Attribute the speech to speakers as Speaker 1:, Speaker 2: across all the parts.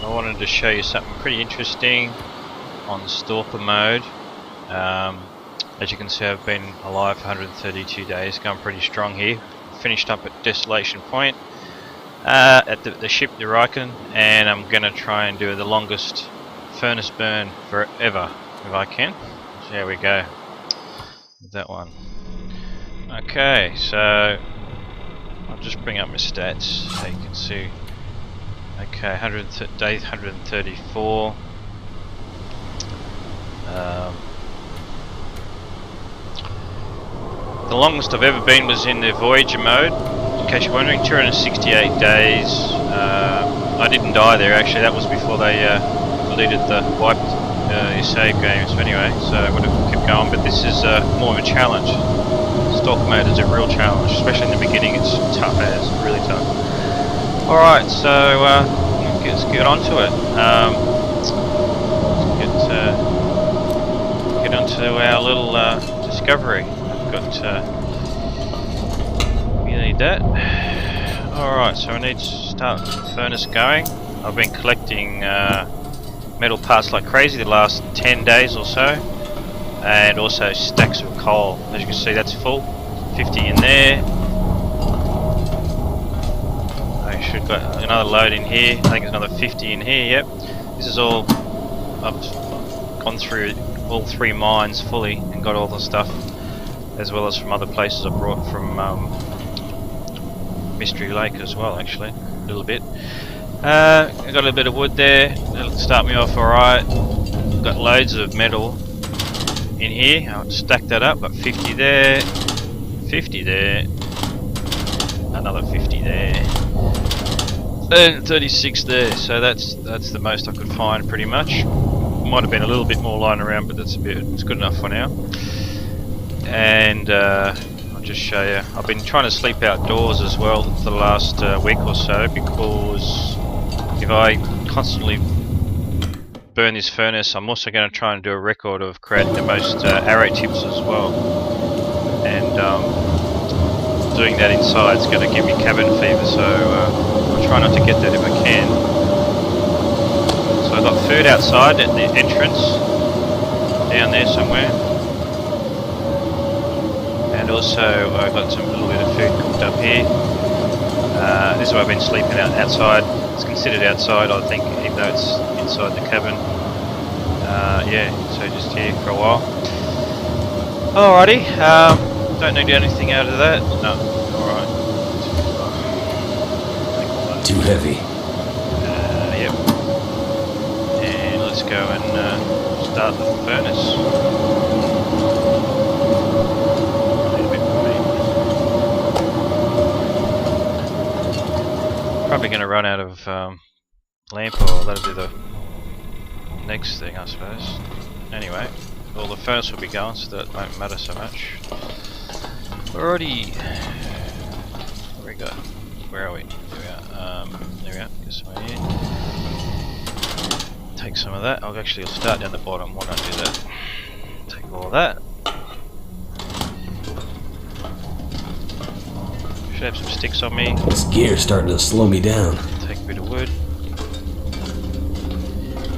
Speaker 1: I wanted to show you something pretty interesting on Stalker mode. As you can see, I've been alive for 132 days, going pretty strong here. Finished up at Desolation Point at the ship the Riken, and I'm going to try and do the longest furnace burn forever if I can. So here we go with that one. Okay, so I'll just bring up my stats so you can see. Okay, day 134. The longest I've ever been was in the Voyager mode. In case you're wondering, 268 days. I didn't die there actually. That was before they deleted the wiped your save games. So anyway, so I would have kept going. But this is more of a challenge. Stalker mode is a real challenge, especially in the beginning. It's tough as, really tough. Alright, so let's get on to it. Get onto our little discovery. I've got you need that. Alright, so I need to start the furnace going. I've been collecting metal parts like crazy the last 10 days or so, and also stacks of coal. As you can see, that's full. 50 in there. I should got another load in here. I think there's another 50 in here. Yep. This is all. I've gone through all 3 mines fully and got all the stuff, as well as from other places I brought from Mystery Lake as well. Actually, a little bit. I got a little bit of wood there. That'll start me off alright. Got loads of metal in here. I'll stack that up. Got 50 there, 50 there, another 50 there, and 36 there. So that's the most I could find, pretty much. Might have been a little bit more lying around, but it's good enough for now. And I'll just show you. I've been trying to sleep outdoors as well for the last week or so, because if I constantly burn this furnace, I'm also going to try and do a record of creating the most arrow tips as well. And doing that inside is going to give me cabin fever, so I'll try not to get that if I can. So I've got food outside at the entrance, down there somewhere. And also I've got a little bit of food cooked up here. This is where I've been sleeping outside. It's considered outside, I think, even though it's inside the cabin. Yeah, so just here for a while. Alrighty, don't need anything out of that. No, alright.
Speaker 2: Too heavy.
Speaker 1: Yep. And let's go and start the furnace. Probably going to run out of lamp oil. That'll be the next thing, I suppose. Anyway, well, the furnace will be going, so that won't matter so much. Alrighty. What we got? Where are we? There we are. There we are. Get some in here. Take some of that. I'll start down the bottom. Why don't I do that? Take all of that. Should have some sticks on me.
Speaker 2: This gear's starting to slow me down.
Speaker 1: Take a bit of wood.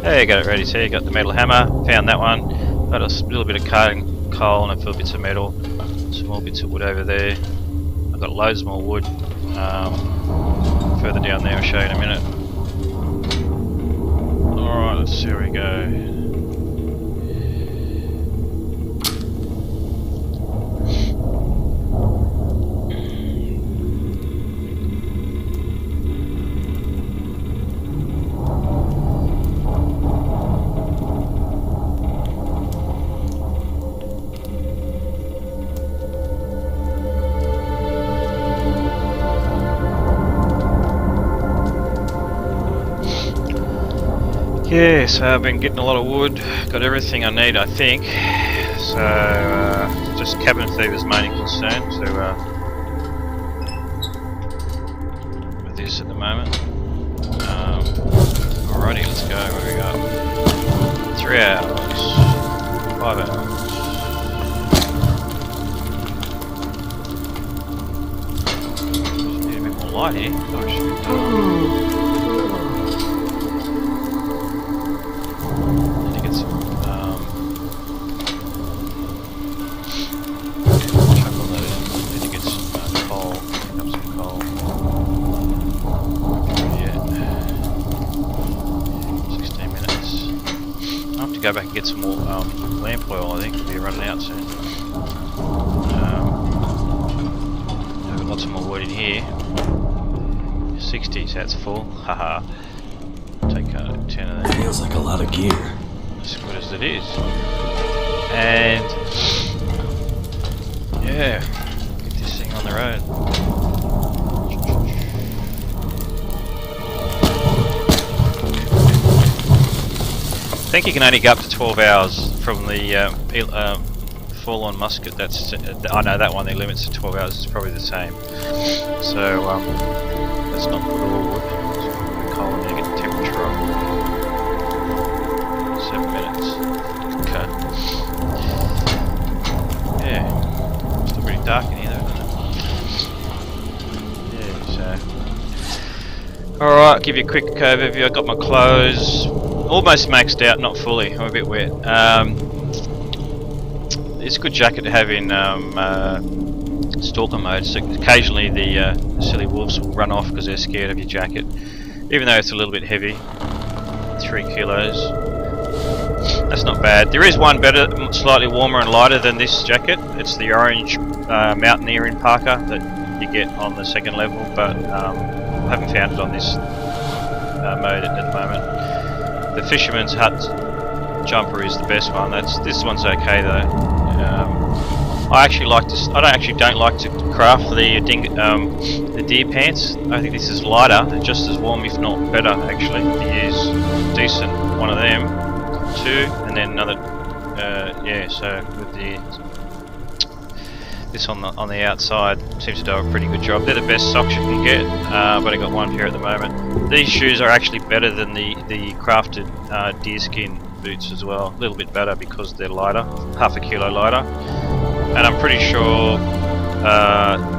Speaker 1: Hey, got it ready. So you got the metal hammer. Found that one. Got a little bit of cutting coal and a few bits of metal. Some more bits of wood over there. I've got loads more wood. Further down there, I'll show you in a minute. Alright, let's see where we go. Yeah, so I've been getting a lot of wood, got everything I need, I think. So, just cabin fever's main concern, so, with this at the moment. Alrighty, let's go. What do we got? 3 hours, 5 hours. Just need a bit more light here. Gosh. go back and get some more lamp oil. I think we'll be running out soon. I've got lots more wood in here. 60, so that's full. Haha. Take 10 of them.
Speaker 2: Feels like a lot of gear.
Speaker 1: As good as it is. And yeah, get this thing on the road. I think you can only go up to 12 hours from the full-on musket. That's I know that one. The limit's to 12 hours. It's probably the same. So let's not put all wood. So coal in there, get the temperature up. 7 minutes. Okay. Yeah. Still pretty dark in here though, isn't it? Yeah, so. Alright, give you a quick overview. I got my clothes almost maxed out, not fully. I'm a bit wet. It's a good jacket to have in stalker mode. So occasionally the silly wolves will run off because they're scared of your jacket. Even though it's a little bit heavy. 3 kilos. That's not bad. There is one better, slightly warmer and lighter than this jacket. It's the orange mountaineering parka that you get on the 2nd level, but I haven't found it on this mode at the moment. The fisherman's hut jumper is the best one. This one's okay though. I actually like this. I don't like to craft the deer pants. I think this is lighter. They're just as warm, if not better, actually. To use decent one of them. 2 and then another yeah, so with this on the outside seems to do a pretty good job. They're the best socks you can get, but I got one pair at the moment. These shoes are actually better than the crafted deerskin boots as well, a little bit better because they're lighter, half a kilo lighter, and I'm pretty sure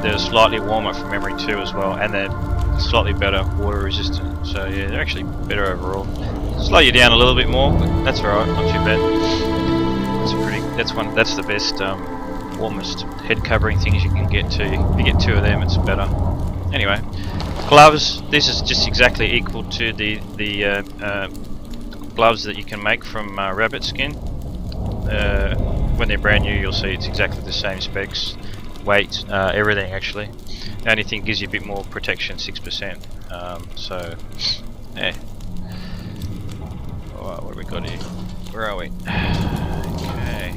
Speaker 1: they're slightly warmer from memory too as well, and they're slightly better water resistant, so yeah, they're actually better overall. Slow you down a little bit more, but that's alright, not too bad. That's the best warmest head covering things you can get to. If you get 2 of them, it's better. Anyway, gloves. This is just exactly equal to the gloves that you can make from rabbit skin. When they're brand new, you'll see it's exactly the same specs, weight, everything actually. The only thing gives you a bit more protection, 6%. So, yeah. Alright, what have we got here? Where are we? Okay.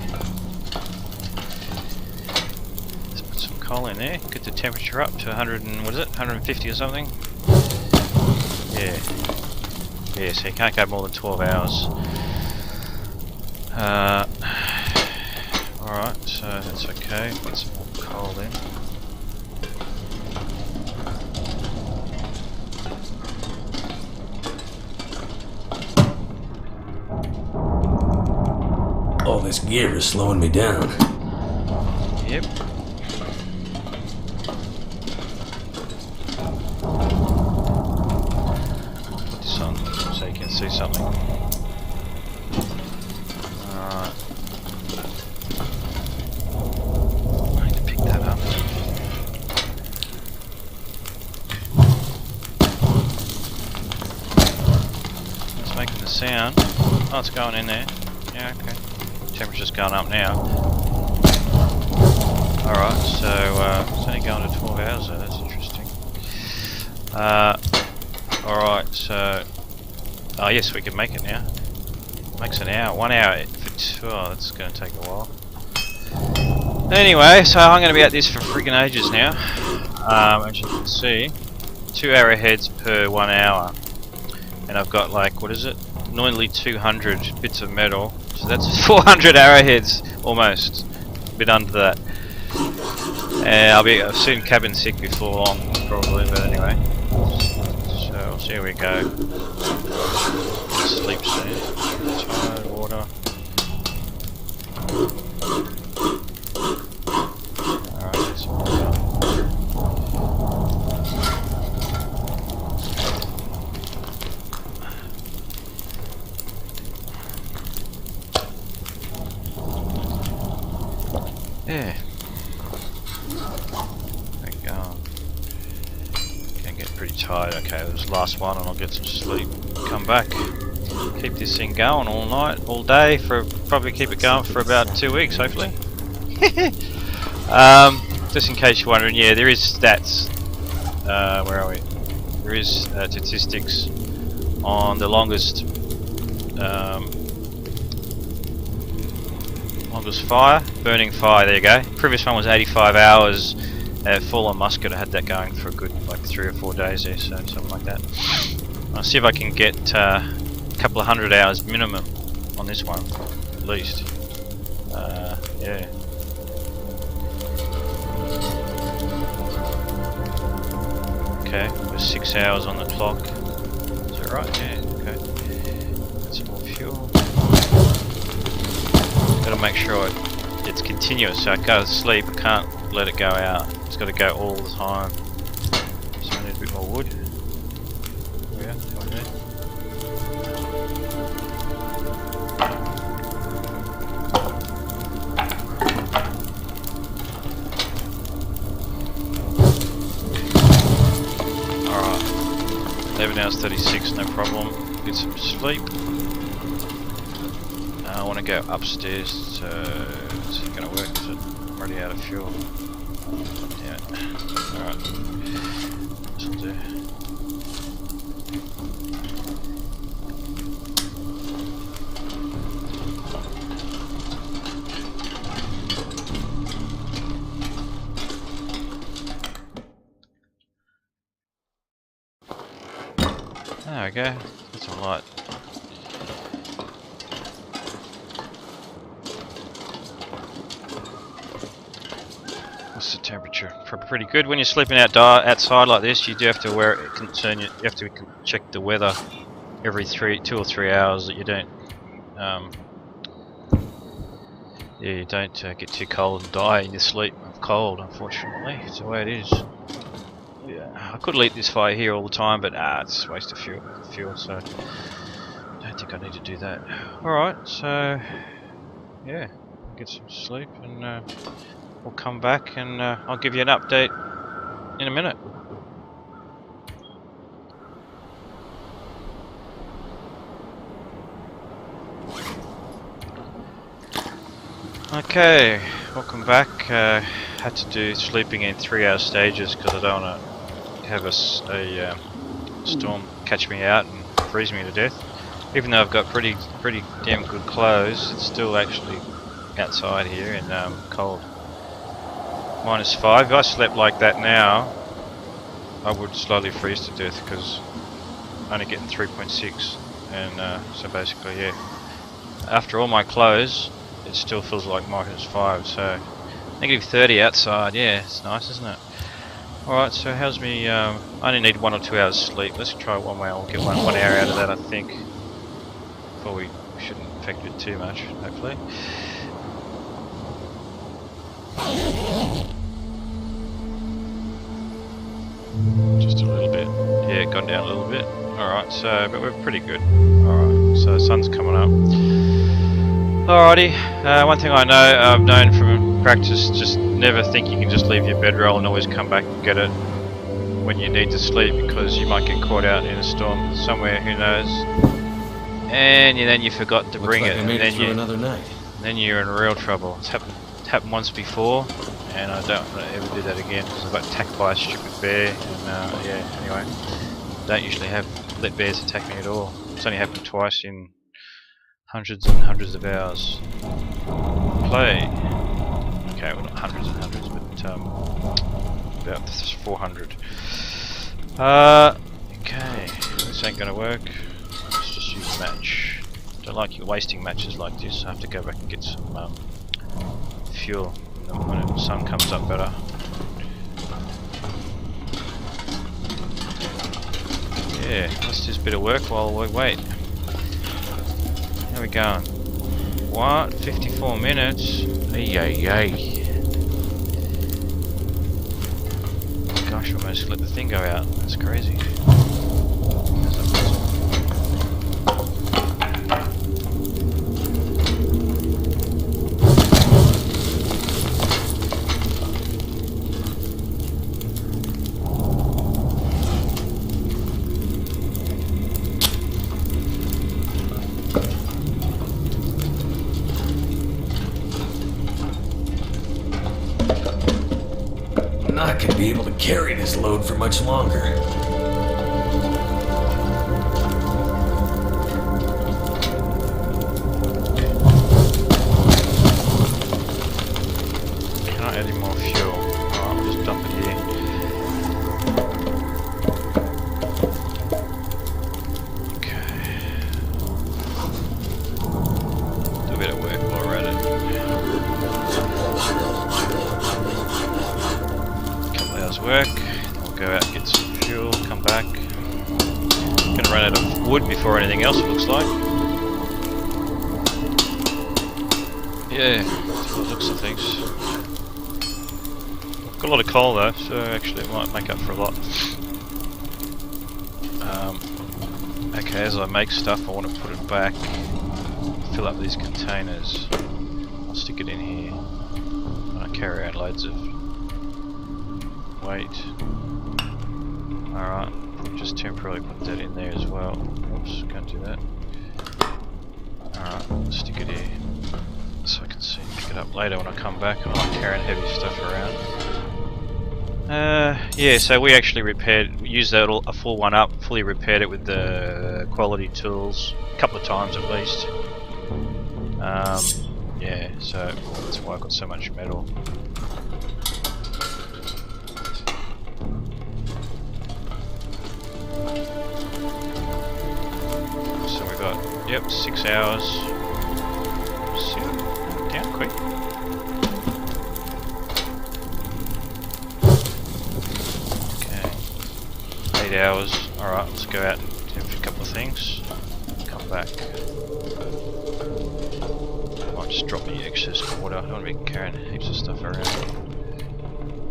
Speaker 1: Let's put some coal in there. Get the temperature up to 100 and what is it? 150 or something? Yeah. Yeah, so you can't go more than 12 hours. Alright, so that's okay. Put some more coal in.
Speaker 2: All this gear is slowing me down.
Speaker 1: Yep. Put this on so you can see something. Alright. I need to pick that up. It's making the sound. Oh, it's going in there. Yeah, okay. Temperature's going up now. Alright, so it's only going to 12 hours though, that's interesting. Alright, so oh yes, we can make it now. Makes an hour, 1 hour for oh, that's going to take a while. Anyway, so I'm going to be at this for freaking ages now. As you can see, 2 arrowheads per 1 hour. And I've got like, what is it? Nearly 200 bits of metal. So that's 400 arrowheads, almost. A bit under that. I'll be soon cabin sick before long, probably, but anyway. So, here we go. Sleep soon. Tired, water. Alright, let's water. Yeah. There we go. Gonna get pretty tired. Okay, this is the last one and I'll get some sleep. Come back. keep this thing going all night, all day, probably keep it going for about 2 weeks, hopefully. Just in case you're wondering, yeah, there is stats. Where are we? There is statistics on the longest fire, burning fire. There you go. Previous one was 85 hours. Fallen Musket, I had that going for a good like 3 or 4 days there, so something like that. I'll see if I can get a couple of 100 hours minimum on this one, at least. Yeah. Okay, there's 6 hours on the clock. Is that right? Yeah, okay. Got some more fuel. Gotta make sure it's continuous, so I go to sleep, I can't let it go out. It's got to go all the time. So I need a bit more wood. Oh yeah, right there. Alright. 11 hours 36, no problem. Get some sleep. I want to go upstairs, so it's going to work because I'm already out of fuel. Yeah. Alright. This will do. There we go. Get some light. What's the temperature? Pretty good. When you're sleeping outside like this, you do have to you have to check the weather every 2 or 3 hours that you don't get too cold and die in your sleep of cold. Unfortunately, it's the way it is. Yeah, I could light this fire here all the time, but it's a waste of fuel. So I don't think I need to do that. All right, so yeah, get some sleep and. We'll come back and I'll give you an update in a minute. Okay, welcome back. Had to do sleeping in 3-hour stages because I don't want to have a storm catch me out and freeze me to death. Even though I've got pretty damn good clothes, it's still actually outside here and cold. -5. If I slept like that now, I would slowly freeze to death because I'm only getting 3.6, and so basically, yeah. After all my clothes, it still feels like -5. So -30 outside. Yeah, it's nice, isn't it? All right. So how's me? I only need 1 or 2 hours sleep. Let's try 1 hour. We'll get one hour out of that, I think. Before we shouldn't affect it too much, hopefully. Just a little bit. Yeah, gone down a little bit. Alright, so, but we're pretty good. Alright, so the sun's coming up. Alrighty, one thing I know, I've known from practice, just never think you can just leave your bedroll and always come back and get it when you need to sleep, because you might get caught out in a storm somewhere, who knows. And then you forgot to bring it, and then you're in real trouble. It's happened once before, and I don't want to ever do that again because I got attacked by a stupid bear. And yeah, anyway, don't usually let bears attack me at all. It's only happened twice in hundreds and hundreds of hours play. Okay, well, not hundreds and hundreds, but about 400. Okay, this ain't gonna work. Let's just use a match. Don't like you wasting matches like this. I have to go back and get some fuel when the sun comes up better. Yeah, let's do a bit of work while we wait. How we going? What? 54 minutes? Ay. Gosh, I almost let the thing go out. That's crazy.
Speaker 2: not gonna be able to carry this load for much longer.
Speaker 1: Can't add any more fuel. Alright, I'll just dump it here. Okay. Do a bit of work while we're at it. Couple hours work. We'll go out and get some fuel, come back. Gonna run out of wood before anything else, it looks like. Yeah, that's what it looks of things. I've got a lot of coal though, so actually it might make up for a lot. Okay, as I make stuff I want to put it back, fill up these containers. I'll stick it in here. I carry around loads of weight. Alright, just temporarily put that in there as well. Oops, can't do that. Alright, stick it here. So I can see pick it up later when I come back. I'm not carrying heavy stuff around. Yeah, so we actually used that a full one up, fully repaired it with the quality tools, a couple of times at least. Yeah, so that's why I got so much metal. So we got, yep, 6 hours. Down quick. Okay. 8 hours. Alright, let's go out and do a couple of things. Come back. Might just drop me excess water. I don't want to be carrying heaps of stuff around.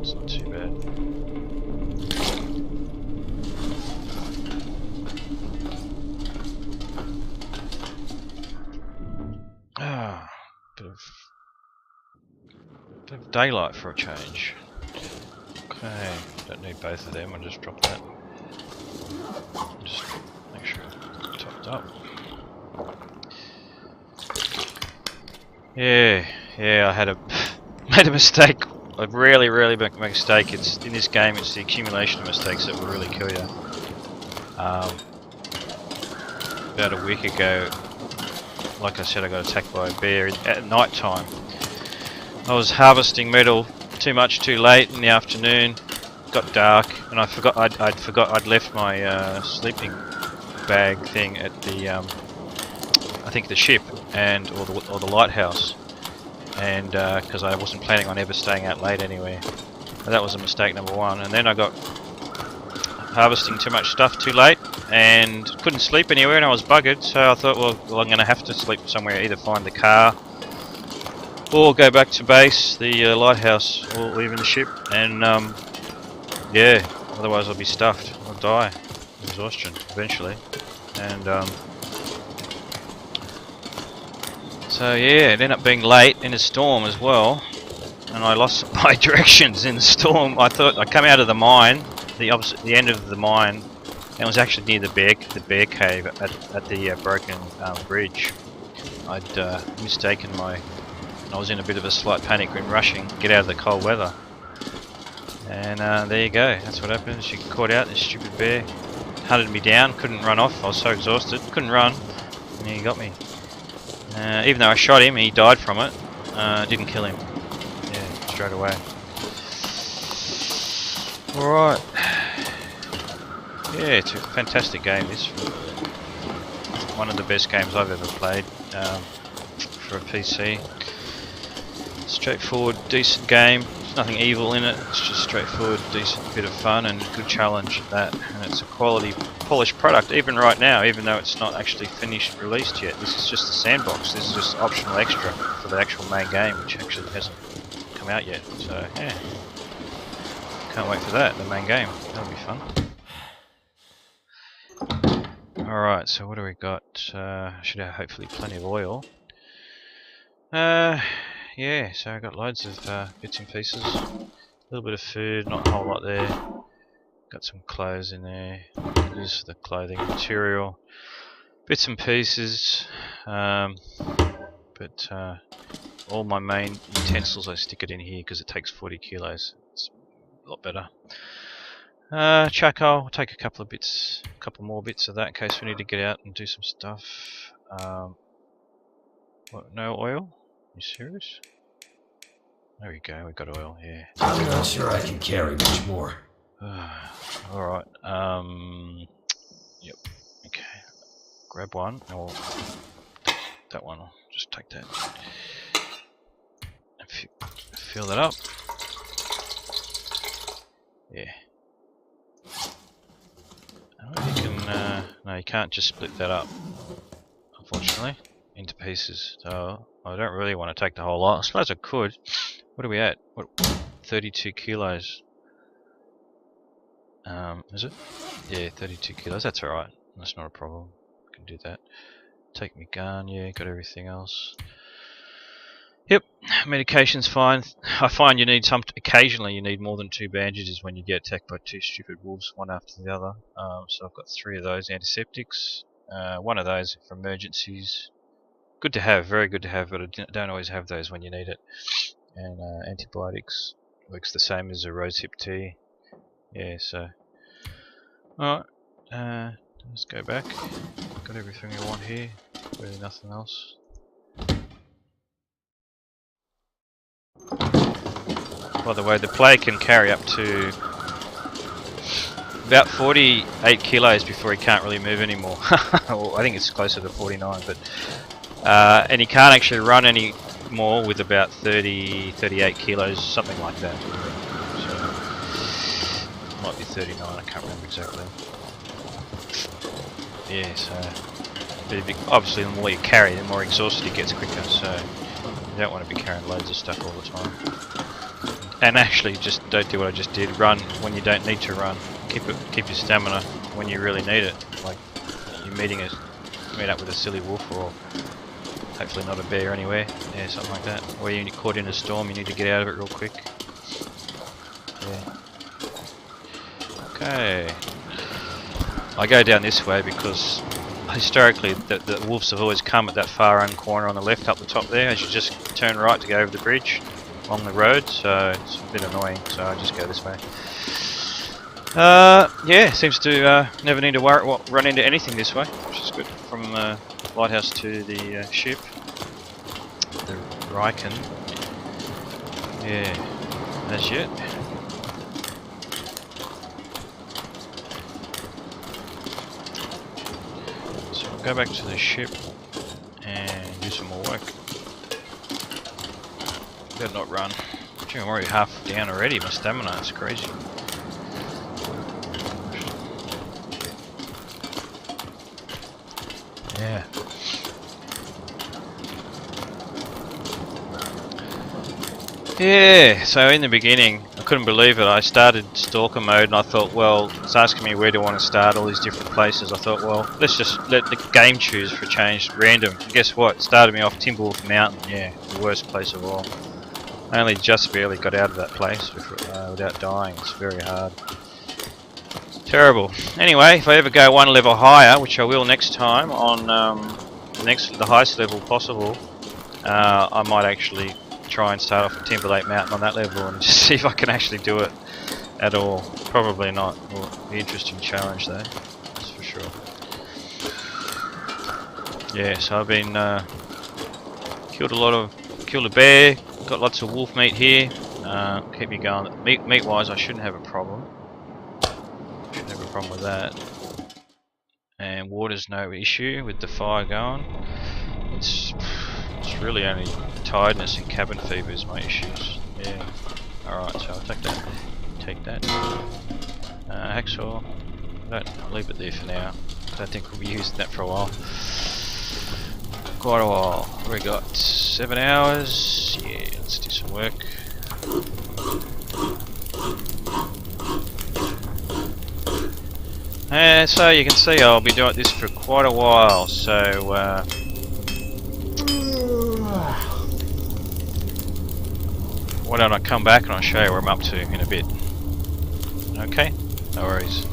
Speaker 1: It's not too bad. Ah, bit of daylight for a change. Okay, don't need both of them, I'll just drop that. Just make sure it's topped up. Yeah, I had made a mistake. I rarely make a mistake. It's in this game. It's the accumulation of mistakes that will really kill you. About a week ago, like I said, I got attacked by a bear at night time. I was harvesting metal too much too late in the afternoon. Got dark, and I forgot I'd left my sleeping bag thing at the I think the ship and or the lighthouse, and because I wasn't planning on ever staying out late anyway. And that was a mistake number one. And then I got harvesting too much stuff too late and couldn't sleep anywhere, and I was buggered. So I thought, well I'm going to have to sleep somewhere, either find the car or go back to base, the lighthouse, or even the ship. And yeah, otherwise I'll be stuffed. I'll die of exhaustion eventually. And so yeah, it ended up being late in a storm as well, and I lost my directions in the storm. I thought I'd come out of the mine, the end of the mine, and it was actually near the bear cave at the broken bridge. I'd mistaken I was in a bit of a slight panic when rushing, get out of the cold weather. And there you go, that's what happened. She got caught out, this stupid bear hunted me down, couldn't run off, I was so exhausted, couldn't run, and he got me. Even though I shot him, he died from it. Didn't kill him. Yeah, straight away. Alright. Yeah, it's a fantastic game. It's one of the best games I've ever played for a PC. Straightforward, decent game. There's nothing evil in it. It's just straightforward, decent bit of fun and good challenge at that. And it's a quality, polished product, even right now, even though it's not actually finished, released yet. This is just the sandbox. This is just optional extra for the actual main game, which actually hasn't come out yet. So yeah, can't wait for that. The main game. That'll be fun. Alright, so what do we got? Should have hopefully plenty of oil. Yeah, so I got loads of bits and pieces. A little bit of food, not a whole lot there. Got some clothes in there. Use for the clothing material. Bits and pieces. But all my main utensils I stick it in here because it takes 40 kilos. It's lot better. Charcoal, we'll take a couple more bits of that in case we need to get out and do some stuff. What, no oil? You serious? There we go, we got oil, yeah.
Speaker 2: I'm not sure I can carry much more.
Speaker 1: Alright, yep, okay. Grab one, or that one, I'll just take that. And fill that up. Yeah. You can, no, you can't just split that up, unfortunately, into pieces. So I don't really want to take the whole lot. I suppose I could. What are we at? What? 32 kilos. Is it? Yeah, 32 kilos. That's alright. That's not a problem. I can do that. Take my gun. Yeah, got everything else. Yep, medication's fine. I find you need occasionally you need more than 2 bandages when you get attacked by 2 stupid wolves, one after the other. So I've got 3 of those antiseptics. One of those for emergencies. Good to have, very good to have, but I don't always have those when you need it. And antibiotics works the same as a rosehip tea. Yeah, so alright, let's go back. Got everything I want here. Really nothing else. By the way, the play can carry up to about 48 kilos before he can't really move anymore. Well, I think it's closer to 49, but and he can't actually run any more with about 38 kilos, something like that. So, might be 39, I can't remember exactly. Yeah, so obviously the more you carry, the more exhausted he gets quicker, so you don't want to be carrying loads of stuff all the time. And actually, just don't do what I just did. Run when you don't need to run. Keep your stamina when you really need it. Like you're meet up with a silly wolf, or hopefully not a bear anywhere. Yeah, something like that. Or you're caught in a storm, you need to get out of it real quick. Yeah. Okay. I go down this way because historically the wolves have always come at that far end corner on the left up the top there, as you just turn right to go over the bridge along the road, so it's a bit annoying, so I just go this way. Yeah, seems to never need to run into anything this way, which is good. From the lighthouse to the ship, the Riken. Yeah, as yet. So we'll go back to the ship and do some more work. Better not run. Gee, I'm already half down already. My stamina is crazy. Yeah. Yeah, so in the beginning, I couldn't believe it. I started Stalker mode and I thought, well, it's asking me where do I want to start, all these different places. I thought, well, let's just let the game choose for a change, random. And guess what? It started me off Timberwolf Mountain. Yeah, the worst place of all. I only just barely got out of that place without dying. It's very hard. Terrible. Anyway, if I ever go one level higher, which I will next time on the highest level possible, I might actually try and start off at Timberlake Mountain on that level and just see if I can actually do it at all. Probably not. It'll be an interesting challenge though, that's for sure. Yeah, so I've been killed a bear. Got lots of wolf meat here. Keep me going. Meat wise, I shouldn't have a problem. Shouldn't have a problem with that. And water's no issue with the fire going. It's really only tiredness and cabin fever is my issues. Yeah. Alright, so I'll take that. Take that. Hacksaw. I'll leave it there for now. I don't think we'll be using that for a while. Quite a while. We got 7 hours. Yeah, let's do some work. And so you can see I'll be doing this for quite a while. So why don't I come back and I'll show you where I'm up to in a bit. Okay? No worries.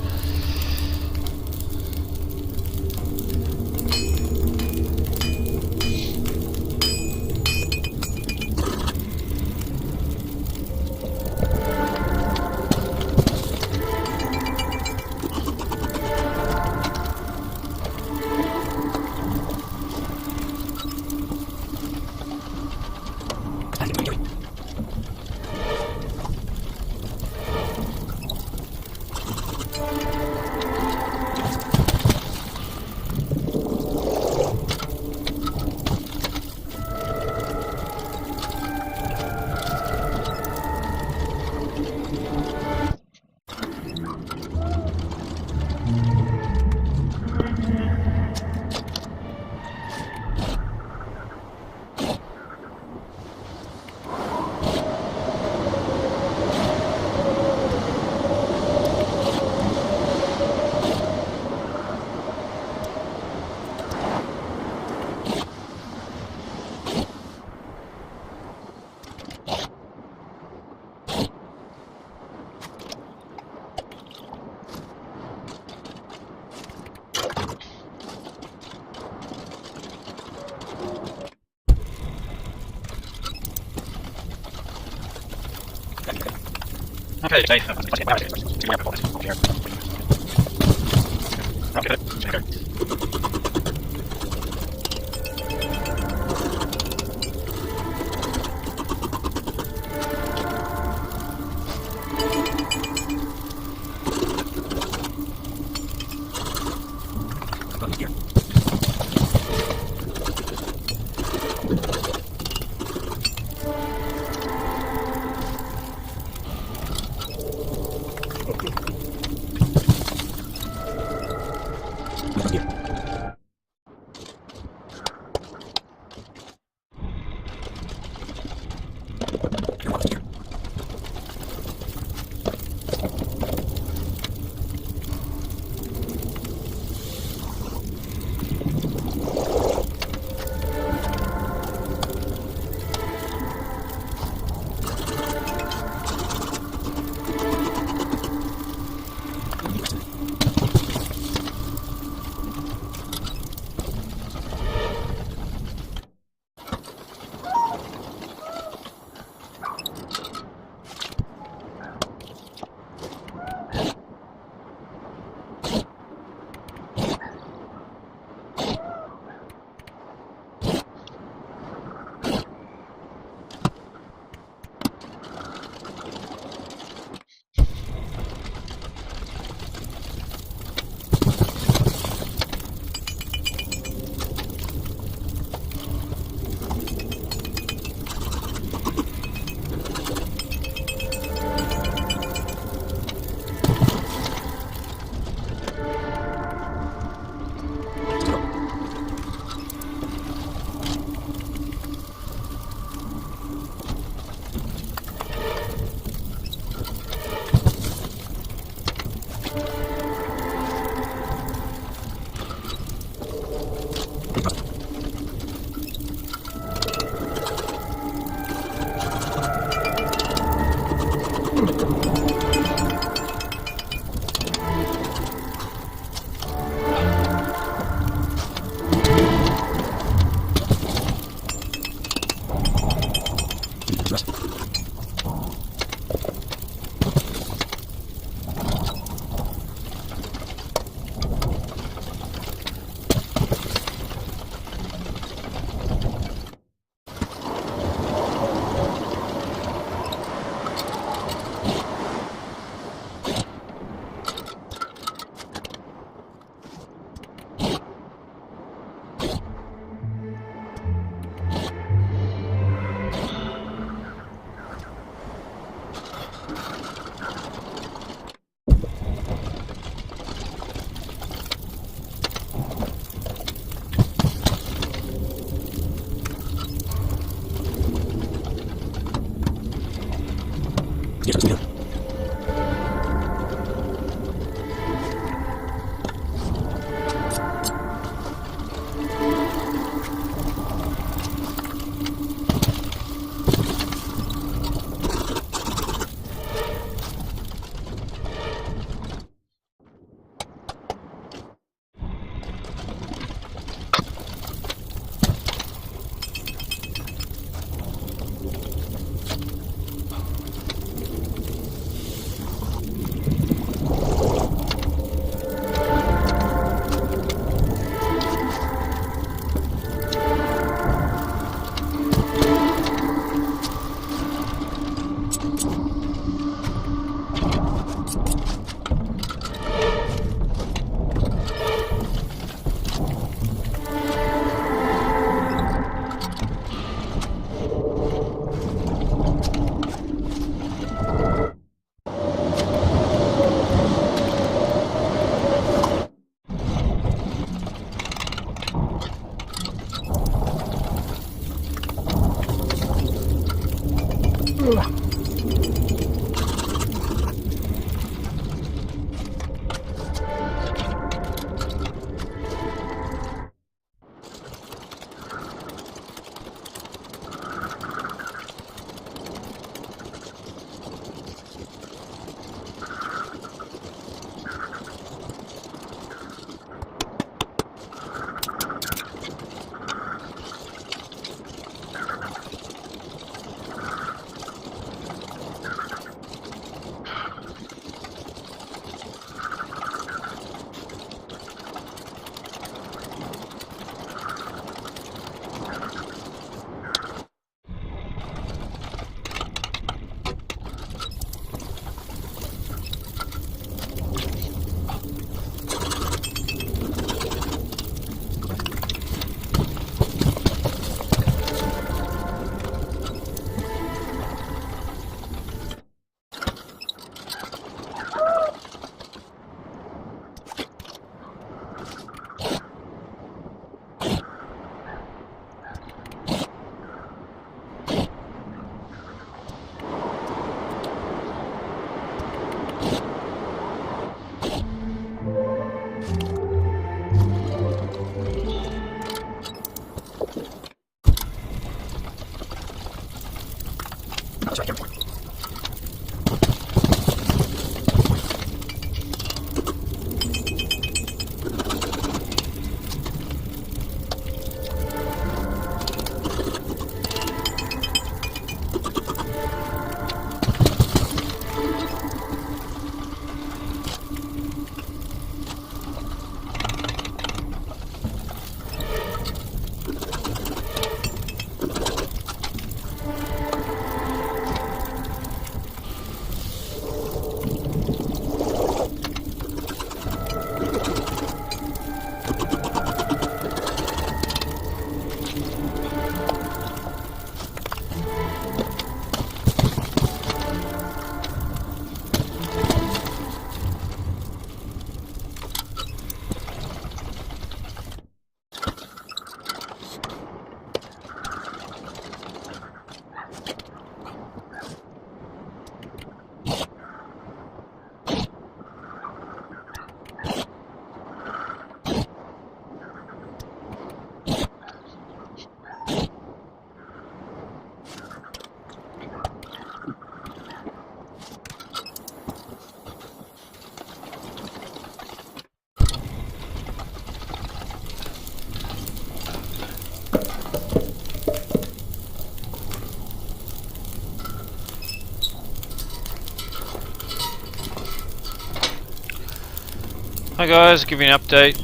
Speaker 1: Hi guys, give you an update.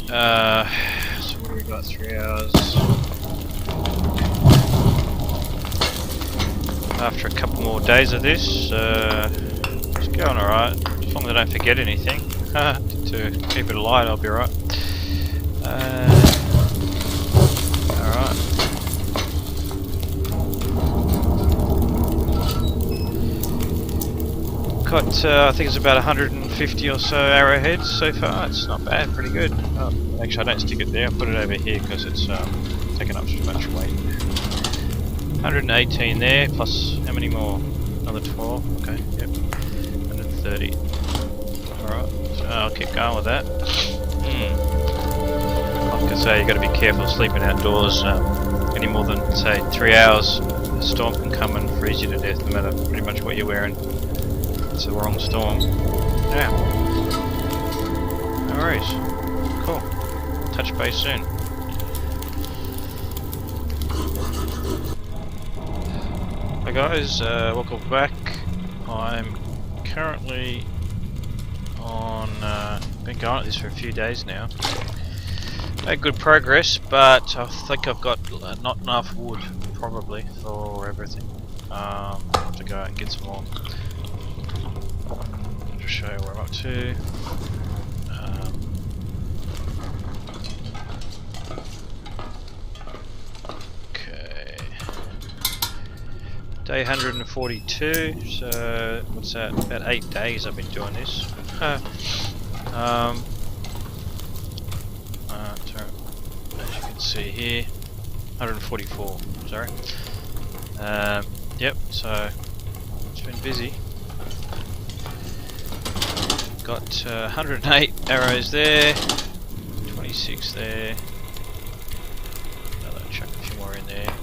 Speaker 1: So what do we got? 3 hours. After a couple more days of this, it's going alright. As long as I don't forget anything. To keep it light, I'll be alright. Alright. Got, I think it's about 150 or so arrowheads so far. It's not bad, pretty good. Oh, actually, I don't stick it there. I put it over here because it's taking up too much weight. 118 there, plus how many more? Another 12. Okay, yep. 130. Alright, so I'll keep going with that. Like I say, you got to be careful sleeping outdoors. Any more than, say, 3 hours, a storm can come and freeze you to death no matter pretty much what you're wearing. It's the wrong storm. Yeah. No worries. Cool. Touch base soon. Hi guys, welcome back. I'm currently on, been going at this for a few days now. Made good progress, but I think I've got not enough wood, probably, for everything. To go out and get some more. I'll just show you where I'm up to. Okay. Day 142, so what's that? About 8 days I've been doing this. As you can see here, 144, sorry. Yep, so it's been busy. Got 108 arrows there, 26 there. Another chuck a few more in there.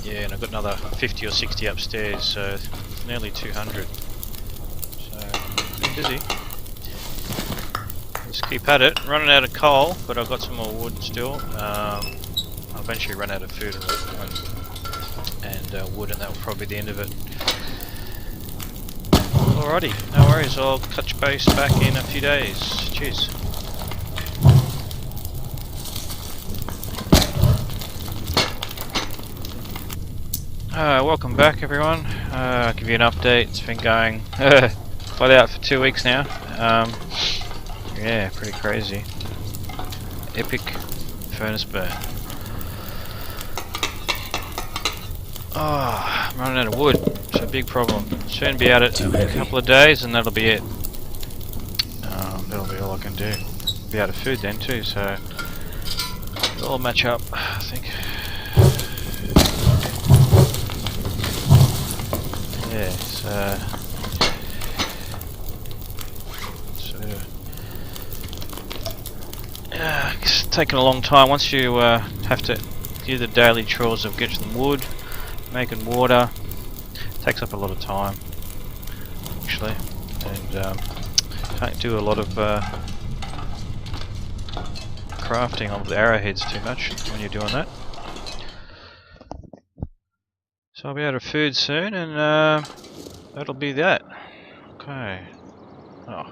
Speaker 1: Yeah, and I've got another 50 or 60 upstairs, so nearly 200. So, been busy. Let's keep at it. Running out of coal, but I've got some more wood still. I'll eventually run out of food and wood, and that will probably be the end of it. Alrighty, no worries. I'll touch base back in a few days. Cheers. Welcome back everyone. I'll give you an update. It's been going flat out for 2 weeks now. Yeah, pretty crazy. Epic furnace burn. Oh, I'm running out of wood. It's a big problem. Soon be out it in a couple of days and that'll be it. That'll be all I can do. Be out of food then too, so it'll all match up, I think. Yeah, so it's taken a long time. Once you have to do the daily chores of getting some wood, making water, it takes up a lot of time actually, and can't do a lot of crafting of the arrowheads too much when you're doing that. So I'll be out of food soon, and that'll be that. Okay. Oh.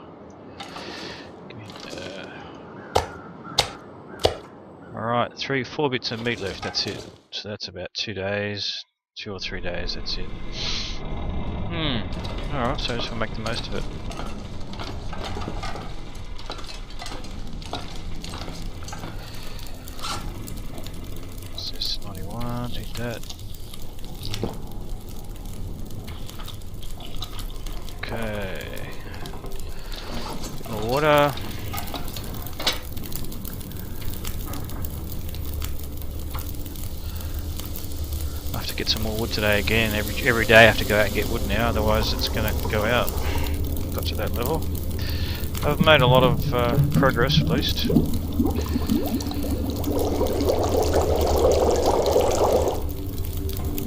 Speaker 1: Alright, 4 bits of meat left, that's it. So that's about 2 days, 2 or 3 days, that's it. Alright, so I just want to make the most of it. What's this? 91, eat that. Okay. More water. I have to get some more wood today again. Every day I have to go out and get wood now, otherwise it's going to go out. Got to that level. I've made a lot of progress at least.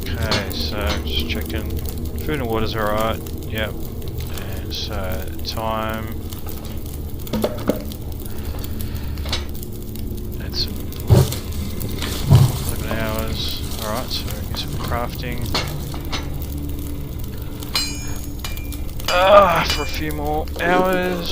Speaker 1: Okay, so just checking. Food and water's alright. Yep. And so time. That's 11 hours. Alright, so we get some crafting. for a few more hours.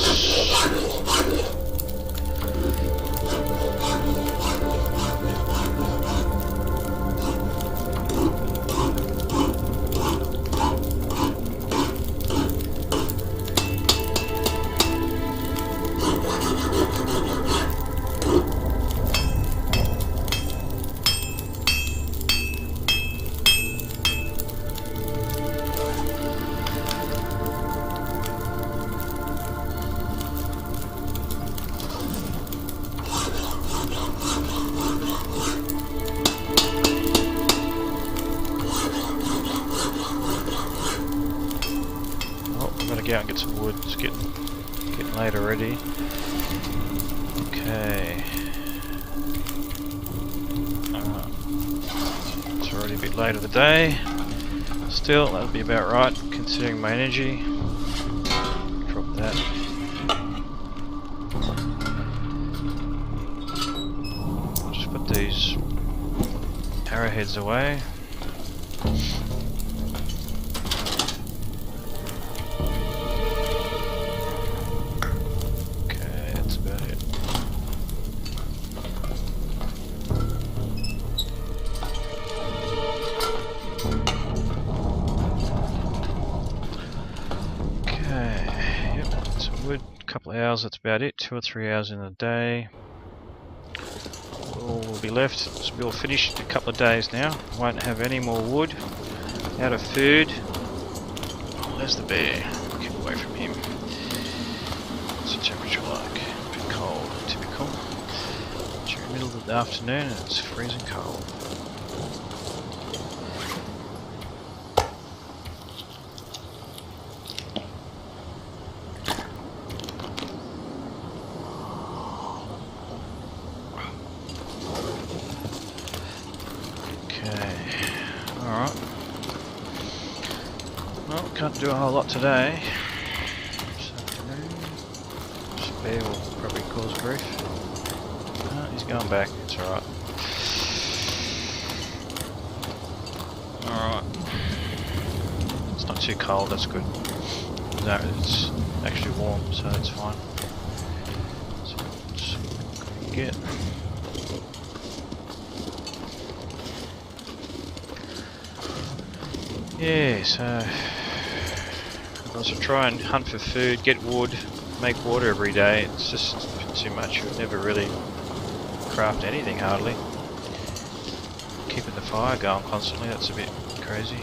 Speaker 1: Out and get some wood. It's getting late already. Okay. It's already a bit late of the day. Still, that'll be about right considering my energy. Drop that. I'll just put these arrowheads away. Couple of hours, that's about it. 2 or 3 hours in a day. All will be left. So we'll finish in a couple of days now. Won't have any more wood. Out of food. Oh, there's the bear. Keep away from him. What's the temperature like? A bit cold. Typical. During the middle of the afternoon and it's freezing cold. Well, can't do a whole lot today. This bear will probably cause grief. Oh, he's going back, it's alright. Alright. It's not too cold, that's good. No, it's actually warm, so that's fine. So, let's see what we can get. Yeah, so I should try and hunt for food, get wood, make water every day. It's just too much. You would never really craft anything hardly. Keeping the fire going constantly, that's a bit crazy.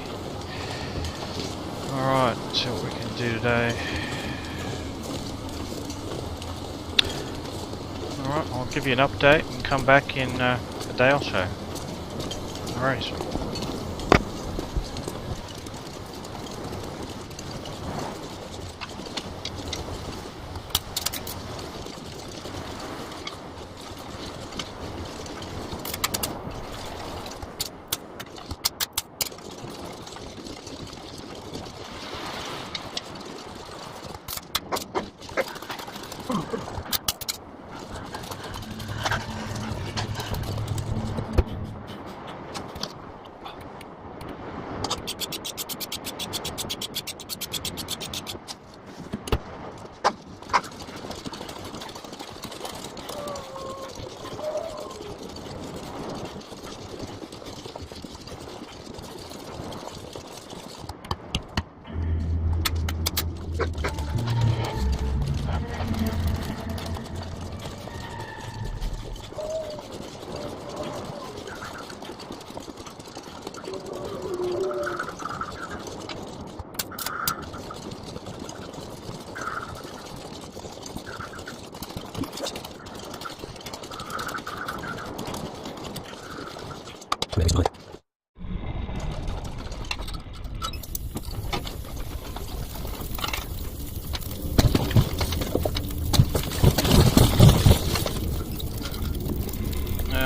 Speaker 1: Alright, let's see what we can do today. Alright, I'll give you an update and come back in a day or so. Alright.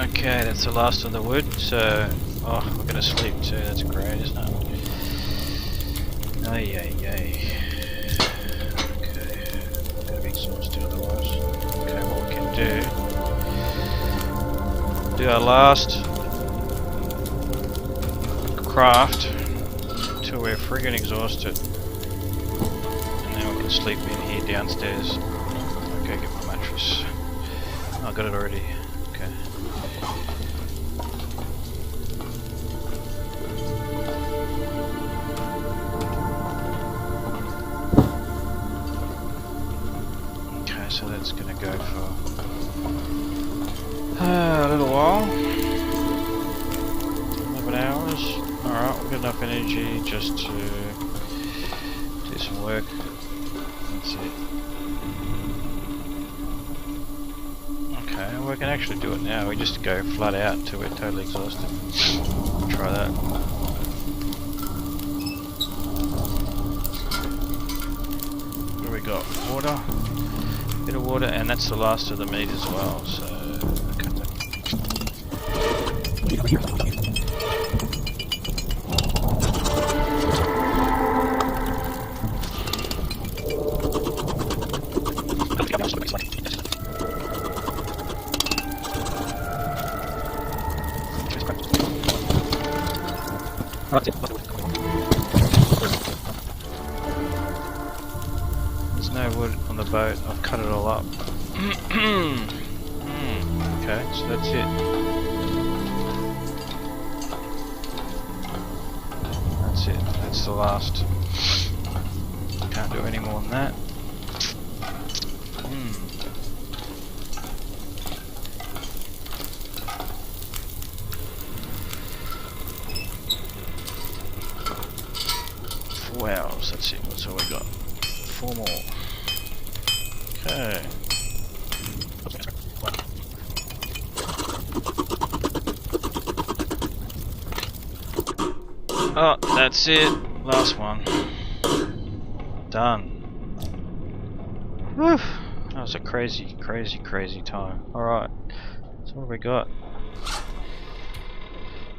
Speaker 1: Okay, that's the last of the wood, so... Oh, we're gonna sleep too, that's great, isn't it? Ay, ay, ay. Okay, I'm gonna be exhausted otherwise. Okay, what we can do our last craft until we're friggin' exhausted. sleep in here downstairs. Okay, get my mattress. Oh, I got it already. Okay. Okay, so that's gonna go for a little while. 11 hours. Alright, we've got enough energy just to do some work. That's it. Okay, well, we can actually do it now. We just go flat out until we're totally exhausted. Try that. What do we got? Water. Bit of water, and that's the last of the meat as well. So, okay. There's no wood on the boat. I've cut it all up. Okay, so that's it. That's it. That's the last. Can't do any more than that. Wow, so that's it. That's all we got. 4 more. Okay. Oh, that's it. Last one. Done. Whew. That was a crazy, crazy, crazy time. Alright. So what have we got?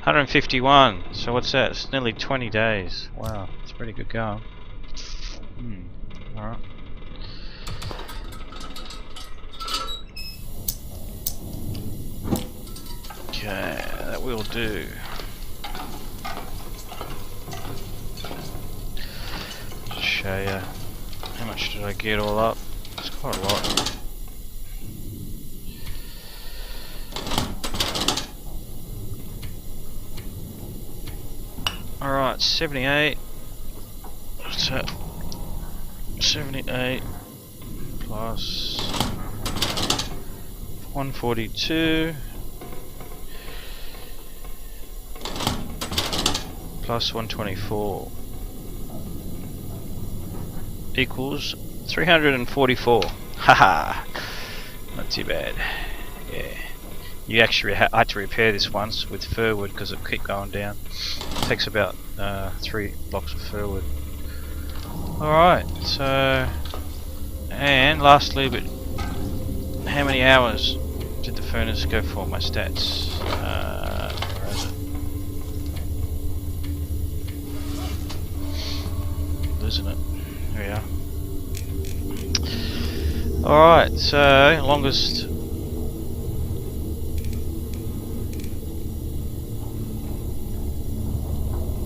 Speaker 1: 151. So what's that? It's nearly 20 days. Wow, it's pretty good going. Alright. Okay, that will do. Just show you how much did I get all up. It's quite a lot. Alright, 78. So 78 plus 142 plus 124 equals 344. Haha, not too bad. Yeah, you actually I had to repair this once with firwood because it kept going down. It takes about 3 blocks of firwood. Alright, so, and lastly, but how many hours did the furnace go for? My stats. Where is it? Losing it. There we are. Alright, so longest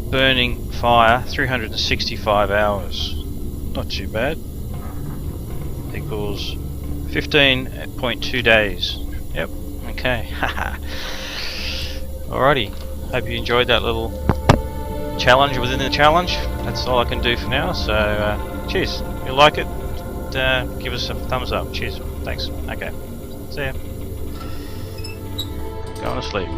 Speaker 1: burning fire, 365 hours. Not too bad. Equals 15.2 days. Yep, okay. Alrighty, hope you enjoyed that little challenge within the challenge. That's all I can do for now, so cheers. If you like it, give us a thumbs up. Cheers, thanks. Okay, see ya. Going to sleep.